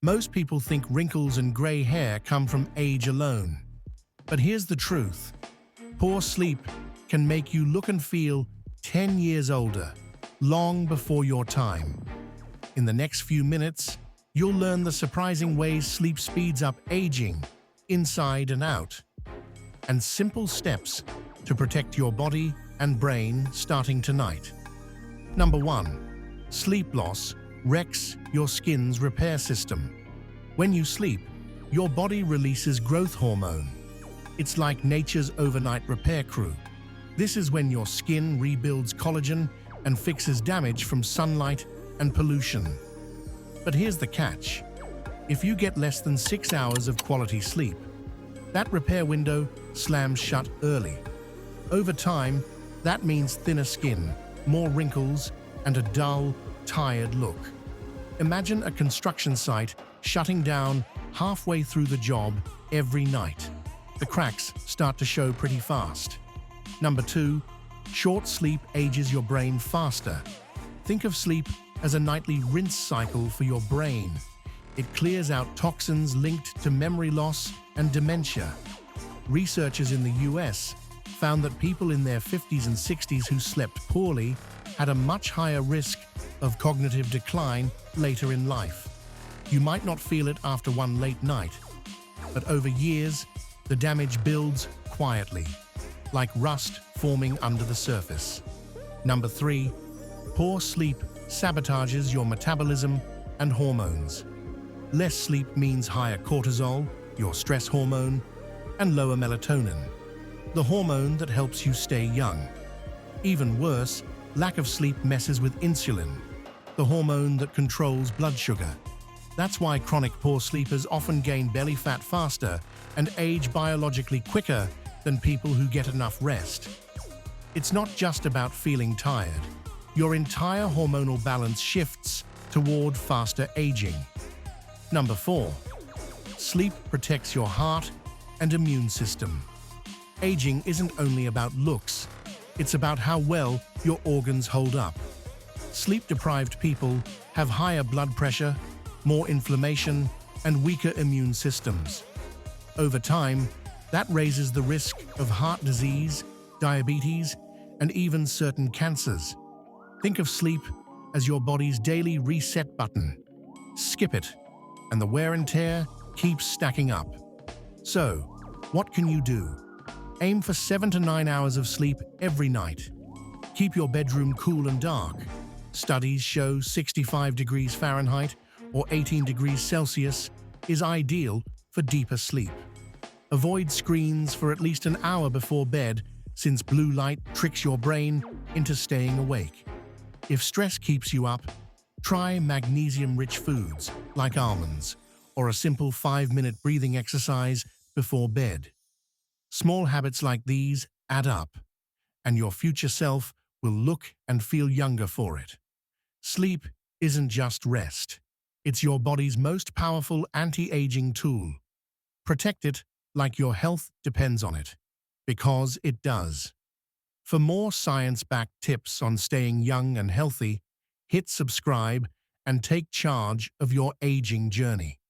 Most people think wrinkles and gray hair come from age alone. But here's the truth. Poor sleep can make you look and feel 10 years older, long before your time. In the next few minutes, you'll learn the surprising ways sleep speeds up aging, inside and out, and simple steps to protect your body and brain starting tonight. Number 1. Sleep loss wrecks your skin's repair system. When you sleep, your body releases growth hormone. It's like nature's overnight repair crew. This is when your skin rebuilds collagen and fixes damage from sunlight and pollution. But here's the catch. If you get less than 6 hours of quality sleep, that repair window slams shut early. Over time, that means thinner skin, more wrinkles, and a dull, tired look. Imagine a construction site shutting down halfway through the job every night. The cracks start to show pretty fast. Number 2, short sleep ages your brain faster. Think of sleep as a nightly rinse cycle for your brain. It clears out toxins linked to memory loss and dementia. Researchers in the US found that people in their 50s and 60s who slept poorly had a much higher risk of cognitive decline later in life. You might not feel it after one late night, but over years, the damage builds quietly, like rust forming under the surface. Number 3, poor sleep sabotages your metabolism and hormones. Less sleep means higher cortisol, your stress hormone, and lower melatonin, the hormone that helps you stay young. Even worse, lack of sleep messes with insulin, the hormone that controls blood sugar. That's why chronic poor sleepers often gain belly fat faster and age biologically quicker than people who get enough rest. It's not just about feeling tired. Your entire hormonal balance shifts toward faster aging. Number 4. Sleep protects your heart and immune system. Aging isn't only about looks, it's about how well your organs hold up. Sleep-deprived people have higher blood pressure, more inflammation, and weaker immune systems. Over time, that raises the risk of heart disease, diabetes, and even certain cancers. Think of sleep as your body's daily reset button. Skip it, and the wear and tear keeps stacking up. So, what can you do? Aim for 7 to 9 hours of sleep every night. Keep your bedroom cool and dark. Studies show 65 degrees Fahrenheit or 18 degrees Celsius is ideal for deeper sleep. Avoid screens for at least an hour before bed, since blue light tricks your brain into staying awake. If stress keeps you up, try magnesium-rich foods like almonds or a simple 5-minute breathing exercise before bed. Small habits like these add up, and your future self will look and feel younger for it. Sleep isn't just rest. It's your body's most powerful anti-aging tool. Protect it like your health depends on it, because it does. For more science-backed tips on staying young and healthy, hit subscribe and take charge of your aging journey.